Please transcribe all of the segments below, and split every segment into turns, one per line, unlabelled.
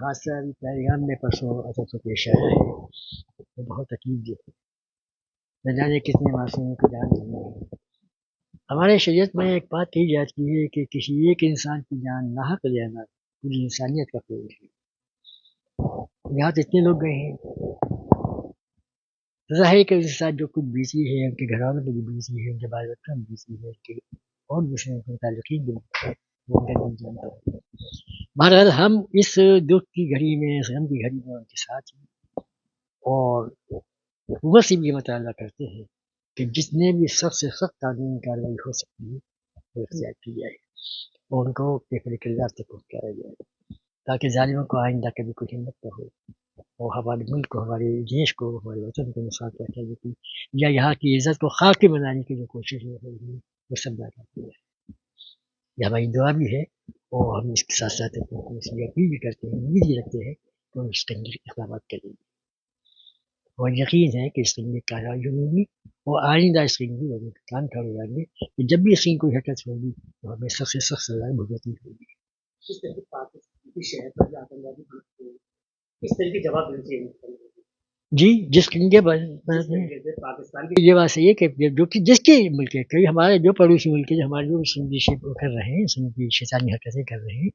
حادثہ ابھی پہلگام میں پرسوں تو پیش آیا ہے وہ بہت عجیب ہے. نہ جانے کتنے معصوموں کی جان گئی ہے. ہمارے شریعت میں ایک بات کہی جاتی ہے کہ کسی ایک انسان کی جان ناحق لینا پوری انسانیت کا فیل ہے. یہاں تو اتنے لوگ گئے ہیں. ظاہر ہے کہ اس کے ساتھ جو کچھ بیتی ہے ان کے گھر والوں میں بھی بیتی ہے ان کے بال بچوں میں بیتی ہے ان کے اور دوسرے متعلقین بھی وہ ان کا نہیں جانتا ہے. بہرحال ہم اس دکھ کی گھڑی میں اس غم کی گھڑی میں ان کے ساتھ ہیں اور حکومت سے بھی یہ مطالبہ کرتے ہیں کہ جتنے بھی سخت سے سخت قانونی کارروائی ہو سکتی ہے وہ اختیار کی جائے اور ان کو پیپر کردار تک پہنچایا جائے تاکہ ظالموں کو آئندہ کبھی کوئی ہمت نہ ہو اور ہمارے ملک کو ہمارے دیش کو ہمارے وطن کو نقصان پہنچانے کی یا یہاں کی عزت کو خاکی بنانے کی جو کوشش ہو رہی ہے وہ سب ناکافی ہے. یہ ہماری دعا بھی ہے اور ہم اس کے ساتھ ساتھ اس لیے اپیل بھی کرتے ہیں امید بھی رکھتے ہیں کہ وہ اس کے اقدامات کریں گے اور یقین ہے کہ اس کی کارروائی ہوگی اور آئندہ اس کی لوگوں کے کام کھڑے ہو جائیں گے کہ جب بھی اس کی کوئی حرکت ہوگی تو ہمیں سخت سے سخت سزائیں بھگتنی ہوگی.
کس طرح کی پاکستان کی شہر پر آتنکوادی حملے ہوئے کس طرح کی جواب دینا چاہیے
جی جس کے
پاکستان کی
یہ بات صحیح ہے کہ جو کہ جس کے ملک ہے کئی ہمارے جو پڑوسی ملک ہے ہمارے جو سنجی شیپ کر رہے ہیں سنجی شیطانی حرکتیں کر رہے ہیں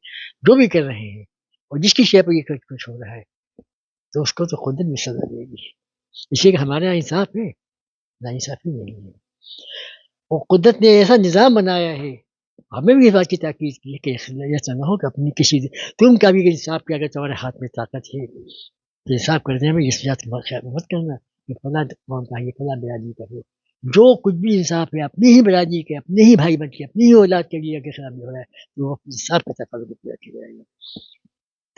جو بھی کر رہے ہیں اور جس کی شے پر یہ کچھ ہو رہا ہے تو اس کو تو خود بھی سزا دے گی. اس لیے کہ ہمارے یہاں انصاف ہے نا انصافی نہیں ہے اور قدرت نے ایسا نظام بنایا ہے ہمیں بھی اس بات کی تاکید کی ہے کہ ایسا نہ ہو کہ اپنی کسی تم کا بھی انصاف کیا اگر تمہارے ہاتھ میں طاقت ہے تو انصاف کرنے میں اس بات کا خیال مت کرنا کہ فلاں قوم کا یہ فلاں برادری کا ہو. جو کچھ بھی انصاف ہے اپنی ہی برادری کے اپنے ہی بھائی بچے اپنی ہی اولاد کے لیے اگر خراب ہو رہا ہے تو وہ انصاف کا تقاضا پورا کیا جائے گا.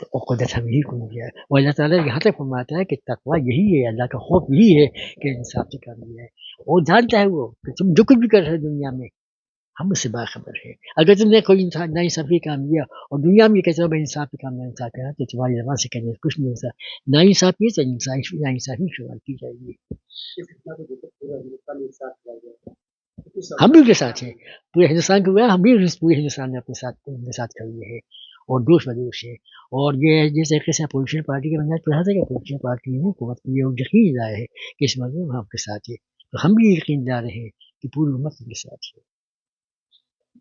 تو قدرت ہم یہی کو دیا ہے اور اللہ تعالیٰ یہاں تک فرماتا ہے کہ تقویٰ یہی ہے اللہ کا خوف یہی ہے کہ انصاف سے کام لیا ہے اور جانتا ہے وہ کہ تم جو کچھ بھی کر رہے ہو دنیا میں ہم اس سے باخبر ہے. اگر تم نے کوئی انسان ناانصافی کام لیا اور دنیا میں یہ کہتے ہو بھائی انصاف کا کام ناانصاف کرنا تو تمہاری زبان سے کہنے کچھ نہیں ہوتا. ناانصافی ہے تو ناانصافی شمار کی جائے گی. ہم بھی ان کے ساتھ ہیں پورے ہندوستان کو ہم بھی پورے ہندوستان میں اپنے ساتھ کھڑے ہیں اور دوست بدوش ہے اور یہ جس طریقے سے اپوزیشن پارٹی کے بنیاد پر ہے کہ اپوزیشن پارٹی نے حکومت کو یہ یقین دلایا ہے کہ اس موضوع میں ہم آپ کے ساتھ ہے تو ہم بھی یقین دلا رہے ہیں کہ پوری امت ان کے ساتھ ہے.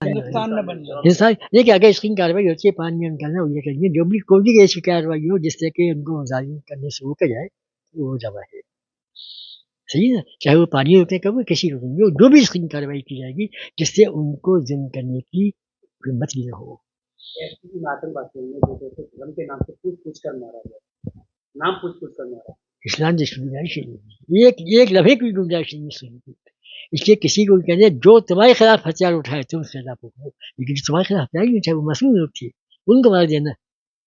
ہندوستان دیکھیے اگر اس کی کاروائی ہوتی ہے پانی میں نکالنا یہ کریے جو بھی کوئی بھی ایسی کاروائی ہو جس سے کہ ان کو ظالم کرنے سے روکا جائے وہ جگہ ہے صحیح نا چاہے وہ پانی ہوتے کبھی کسی کو جو بھی اس کی کاروائی کی جائے گی جس سے ان کو ظلم کرنے کی ہمت بھی نہ ہو. اسلام جس کی گنجائش ایک لمحے کی گنجائش نہیں ہے اس لیے کسی کو کہتے جو تمہارے خلاف ہتھیار اٹھائے تم اس کے خلاف اٹھاؤ لیکن جو تمہارے خلاف ہتھیار نہیں اٹھائے وہ معصوم لوگ تھے ان کو مار دینا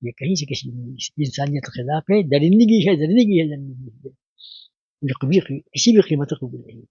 یہ کہیں سے کسی انسانیت کے خلاف ہے درندگی ہے زندگی ہے جو کبھی کسی بھی قیمت قبول نہیں.